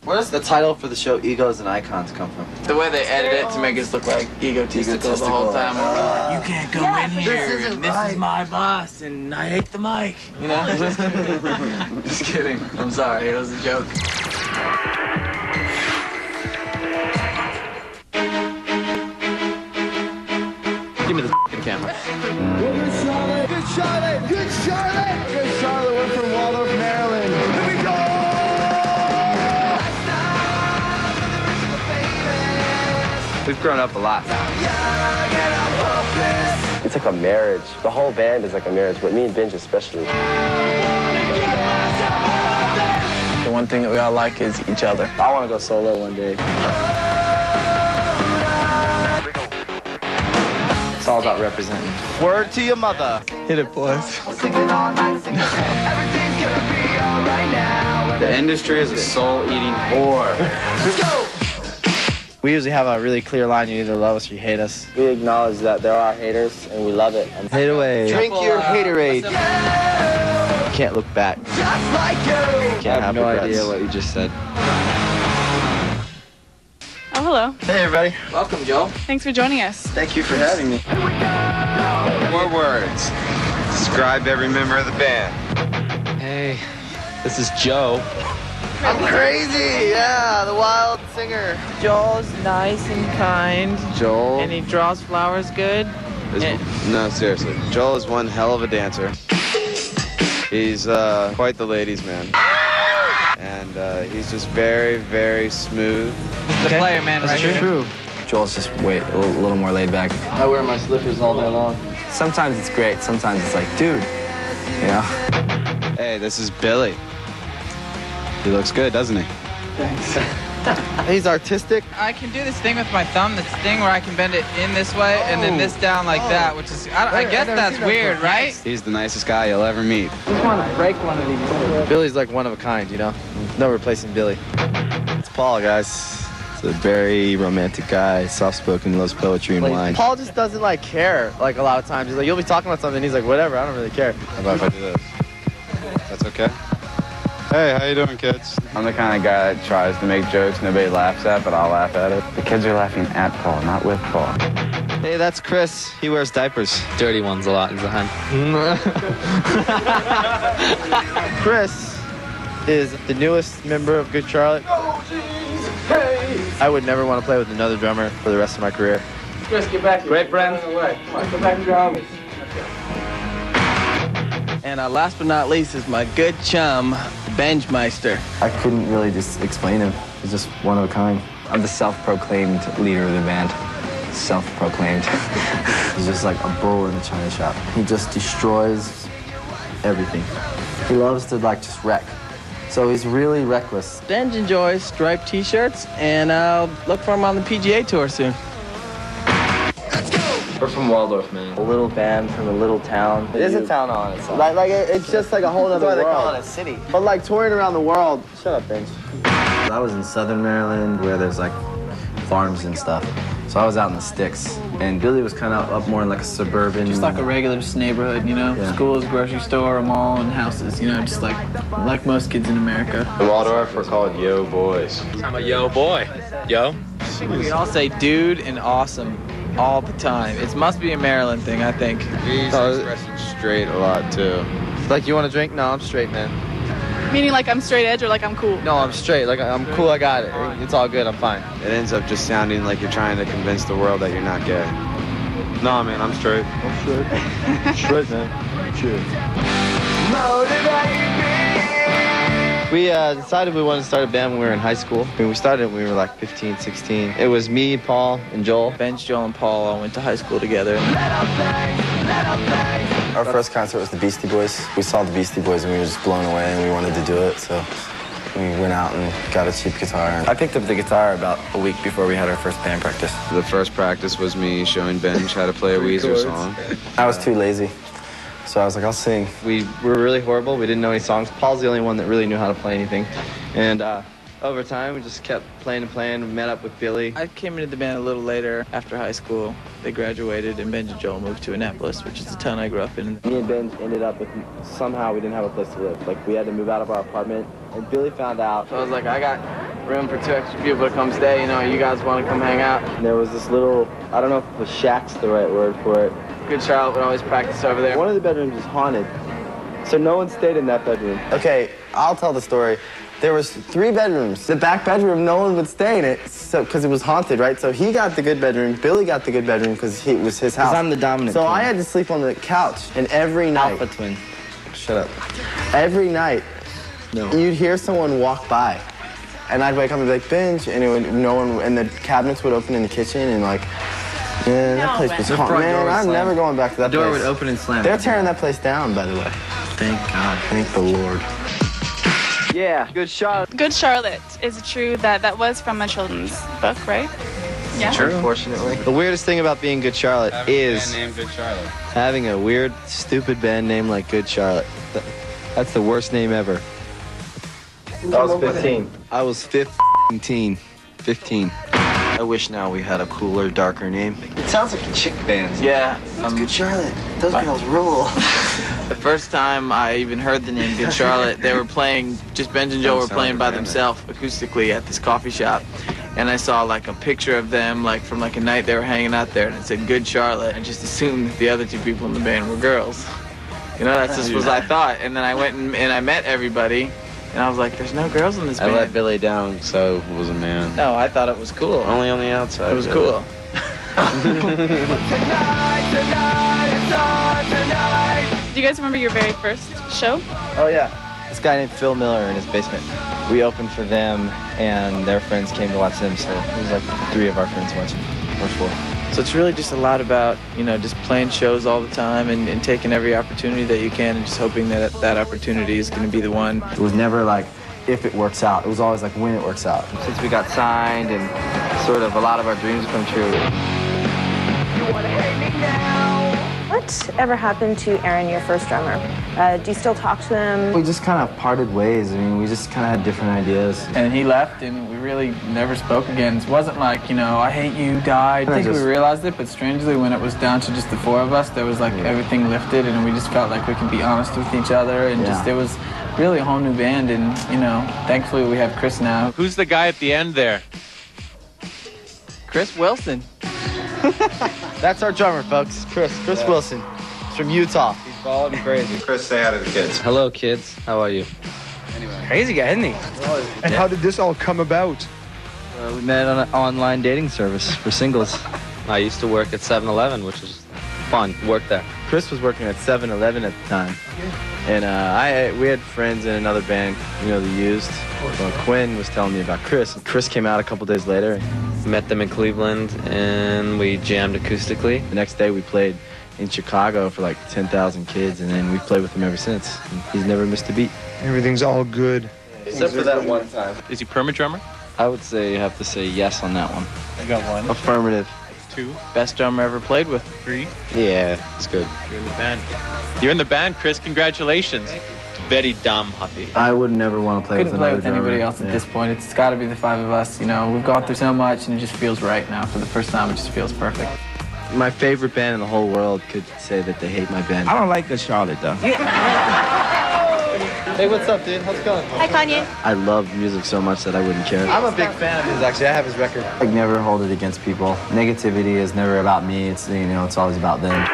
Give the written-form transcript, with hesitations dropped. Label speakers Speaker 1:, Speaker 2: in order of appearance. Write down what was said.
Speaker 1: Where does the title for the show Egos and Icons come from?
Speaker 2: The way they edit it to make us look like egotistical the whole time. You can't go in here. This is my boss, and I hate the mic. You know? Just kidding. I'm sorry. It was a joke.
Speaker 3: Give me the f***ing camera.
Speaker 4: Good Charlotte! Good Charlotte! Good Charlotte! Good Charlotte, we're from Waldorf, Maryland. Here we go!
Speaker 3: We've grown up a lot.
Speaker 5: It's like a marriage. The whole band is like a marriage, but me and Benj especially.
Speaker 2: The one thing that we all like is each other.
Speaker 5: I want to go solo one day.
Speaker 3: It's all about representing.
Speaker 1: Word to your mother.
Speaker 2: Hit it, boys.
Speaker 3: The industry is a soul-eating whore.
Speaker 1: Let's go! We usually have a really clear line. You either love us or you hate us.
Speaker 5: We acknowledge that there are haters, and we love it.
Speaker 1: Hate away. Drink your haterade. Can't look back. Just like you. Can't have
Speaker 3: no
Speaker 1: regrets.
Speaker 3: idea what you just said.
Speaker 6: Oh, hello.
Speaker 1: Hey, everybody.
Speaker 2: Welcome, Joel.
Speaker 6: Thanks for joining us.
Speaker 1: Thank you for having me.
Speaker 7: 4 words. Describe every member of the band.
Speaker 3: Hey, this is Joe.
Speaker 1: I'm crazy. Yeah, the wild singer.
Speaker 8: Joel's nice and kind,
Speaker 7: Joel.
Speaker 8: and he draws flowers good.
Speaker 7: No, seriously. Joel is one hell of a dancer. He's quite the ladies' man. And he's just very, very smooth.
Speaker 2: The player, man, is right
Speaker 1: True.
Speaker 3: Joel's just a little more laid back.
Speaker 1: I wear my slippers all day long.
Speaker 3: Sometimes it's great. Sometimes it's like, dude, you know?
Speaker 7: Hey, this is Billy. He looks good, doesn't he?
Speaker 1: He's artistic.
Speaker 2: I can do this thing with my thumb, this thing where I can bend it in this way and then this down like that, which is, I guess that's weird, right?
Speaker 7: He's the nicest guy you'll ever meet.
Speaker 2: I just want to break one of these.
Speaker 1: Billy's like one of a kind, you know? No replacing Billy. It's Paul, guys. It's a very romantic guy, soft-spoken, loves poetry and wine. Paul just doesn't like care. Like a lot of times, he's like, you'll be talking about something, he's like, whatever, I don't really care.
Speaker 7: How about if I do this? That's okay? Hey, how you doing, kids?
Speaker 9: I'm the kind of guy that tries to make jokes nobody laughs at, but I'll laugh at it. The kids are laughing at Paul, not with Paul.
Speaker 1: Hey, that's Chris. He wears diapers.
Speaker 3: Dirty ones a lot, Zahan.
Speaker 1: Chris is the newest member of Good Charlotte. I would never want to play with another drummer for the rest of my career.
Speaker 2: Chris, get back here.
Speaker 3: Great friend.
Speaker 2: Come on, go back to your homies. And last but not least is my good chum, Benjmeister.
Speaker 3: I couldn't really just explain him. He's just one of a kind. I'm the self-proclaimed leader of the band. Self-proclaimed. He's just like a bull in a china shop. He just destroys everything. He loves to like just wreck. So he's really reckless.
Speaker 2: Benj enjoys striped t-shirts, and I'll look for him on the PGA Tour soon.
Speaker 3: We're from Waldorf, man.
Speaker 5: A little band from a little town.
Speaker 3: It is a town on its own.
Speaker 5: Like it's just like a whole other world.
Speaker 3: That's why they call it a city.
Speaker 5: But like touring around the world. Shut up, Benj.
Speaker 3: I was in southern Maryland where there's like farms and stuff. So I was out in the sticks. And Billy was kind of up more in like a suburban.
Speaker 2: Just like a regular just neighborhood, you know?
Speaker 3: Yeah.
Speaker 2: Schools, grocery store, a mall, and houses, you know? Just like most kids in America.
Speaker 7: In Waldorf, we're called Yo Boys.
Speaker 3: I'm a yo boy. Yo.
Speaker 2: We all say dude and awesome all the time. It must be a Maryland thing, I think.
Speaker 7: He's expressing straight a lot, too.
Speaker 1: Like, you want a drink? No, I'm straight, man.
Speaker 6: Meaning like I'm straight edge or like I'm cool?
Speaker 1: No, I'm straight. Like, I'm cool, I got it. It's all good, I'm fine.
Speaker 7: It ends up just sounding like you're trying to convince the world that you're not gay. No, man, I'm straight.
Speaker 1: I'm straight. Straight, man. Cheers. We decided we wanted to start a band when we were in high school. I mean, we started when we were like 15, 16. It was me, Paul, and Joel.
Speaker 2: Benj, Joel, and Paul all went to high school together.
Speaker 3: Our first concert was the Beastie Boys. We saw the Beastie Boys and we were just blown away and we wanted to do it, so we went out and got a cheap guitar. And I picked up the guitar about a week before we had our first band practice.
Speaker 7: The first practice was me showing Benj how to play a Weezer song.
Speaker 3: I was too lazy, so I was like, I'll sing.
Speaker 1: We were really horrible. We didn't know any songs. Paul's the only one that really knew how to play anything. And over time, we just kept playing and playing. We met up with Billy.
Speaker 2: I came into the band a little later after high school. They graduated and Benj and Joel moved to Annapolis, which is the town I grew up in.
Speaker 5: Me and Benj ended up with, somehow we didn't have a place to live. Like we had to move out of our apartment, and Billy found out.
Speaker 2: So I was like, I got room for 2 extra people to come stay. You know, you guys want to come hang out.
Speaker 1: And there was this little, I don't know if the shack's the right word for it.
Speaker 2: Good Charlotte would always practice over there.
Speaker 1: One of the bedrooms is haunted, so no one stayed in that bedroom. Okay, I'll tell the story. There was 3 bedrooms. The back bedroom, no one would stay in it, so because it was haunted, right? So he got the good bedroom, Billy got the good bedroom because it was his house.
Speaker 3: Because I'm the dominant
Speaker 1: So
Speaker 3: twin.
Speaker 1: I had to sleep on the couch, and every night.
Speaker 3: Alpha twin.
Speaker 1: Shut up. Every night, you'd hear someone walk by, and I'd wake up and be like, Benj, and it would, no one, and the cabinets would open in the kitchen, and like, yeah, that place was haunted. Man, I'm never going back to that place.
Speaker 3: The door would open and slam.
Speaker 1: They're tearing that place down, by the way.
Speaker 3: Thank God.
Speaker 1: Thank the Lord. Yeah, Good Charlotte.
Speaker 6: Good Charlotte. Is it true that that was from a children's book, right? Yeah.
Speaker 1: True. Unfortunately. The weirdest thing about being Good Charlotte is
Speaker 9: named Good Charlotte.
Speaker 1: having a weird, stupid band name like Good Charlotte. That's the worst name ever. I was 15. I was 15. 15. I wish now we had a cooler, darker name.
Speaker 3: It sounds like a chick band.
Speaker 2: Yeah.
Speaker 3: Good Charlotte. Those girls rule.
Speaker 2: The first time I even heard the name Good Charlotte, they were playing, just Benj and Joe were playing by themselves acoustically at this coffee shop. And I saw like a picture of them like from like a night they were hanging out there, and it said Good Charlotte. I just assumed that the other 2 people in the band were girls. You know, that's just what I thought. And then I went and I met everybody, and I was like, there's no girls in this band.
Speaker 7: I let Billy down, so it was a man.
Speaker 2: No, I thought it was cool.
Speaker 7: Only on the outside.
Speaker 2: It was cool.
Speaker 6: Do you guys remember your very first show?
Speaker 3: Oh, yeah. This guy named Phil Miller in his basement. We opened for them, and their friends came to watch them, so it was like 3 of our friends watching, or 4.
Speaker 2: So it's really just a lot about, you know, just playing shows all the time and taking every opportunity that you can and just hoping that that opportunity is going to be the one.
Speaker 3: It was never like, if it works out. It was always like, when it works out.
Speaker 1: Since we got signed and sort of a lot of our dreams come true.
Speaker 10: What happened to Aaron, your first drummer? Do you still talk to him?
Speaker 3: We just kind of parted ways. I mean, we just kind of had different ideas.
Speaker 2: And he left, and we really never spoke again. It wasn't like, you know, I hate you, died. I think we realized it, but strangely, when it was down to just the 4 of us, there was like everything lifted, and we just felt like we could be honest with each other, and just, it was really a whole new band, and, you know, thankfully we have Chris now.
Speaker 11: Who's the guy at the end there?
Speaker 2: Chris Wilson.
Speaker 1: That's our drummer, folks. Chris Wilson. He's from Utah.
Speaker 9: He's bald and crazy. Chris, say hi to the kids.
Speaker 3: Hello, kids. How are you?
Speaker 9: Anyway.
Speaker 3: Crazy guy, isn't he?
Speaker 4: And how did this all come about?
Speaker 3: We met on an online dating service for singles. I used to work at 7-Eleven, which was fun. Worked there.
Speaker 1: Chris was working at 7-Eleven at the time. And we had friends in another band, you know, The Used. Well, Quinn was telling me about Chris. And Chris came out a couple days later.
Speaker 3: Met them in Cleveland, and we jammed acoustically.
Speaker 1: The next day we played in Chicago for like 10,000 kids, and then we've played with him ever since. And he's never missed a beat.
Speaker 4: Everything's all good.
Speaker 1: Except for that one time.
Speaker 11: Is he perma drummer?
Speaker 3: I would say you have to say yes on that one.
Speaker 11: I got 1.
Speaker 1: Affirmative.
Speaker 11: 2.
Speaker 2: Best drummer ever played with.
Speaker 11: 3.
Speaker 1: Yeah, it's good.
Speaker 11: You're in the band. You're in the band, Chris. Congratulations. Very dumb, happy.
Speaker 3: I would never want to play with
Speaker 2: Couldn't play
Speaker 3: another
Speaker 2: with anybody
Speaker 3: drummer.
Speaker 2: else at this point. It's got to be the 5 of us. You know, we've gone through so much, and it just feels right now. For the first time, it just feels perfect.
Speaker 1: My favorite band in the whole world could say that they hate my band.
Speaker 12: I don't like Good Charlotte, though.
Speaker 1: Hey, what's up, dude? How's it going?
Speaker 10: Hi, Kanye.
Speaker 1: I love music so much that I wouldn't care. I'm a big fan of his, actually. I have his record.
Speaker 3: I never hold it against people. Negativity is never about me. It's, you know, it's always about them.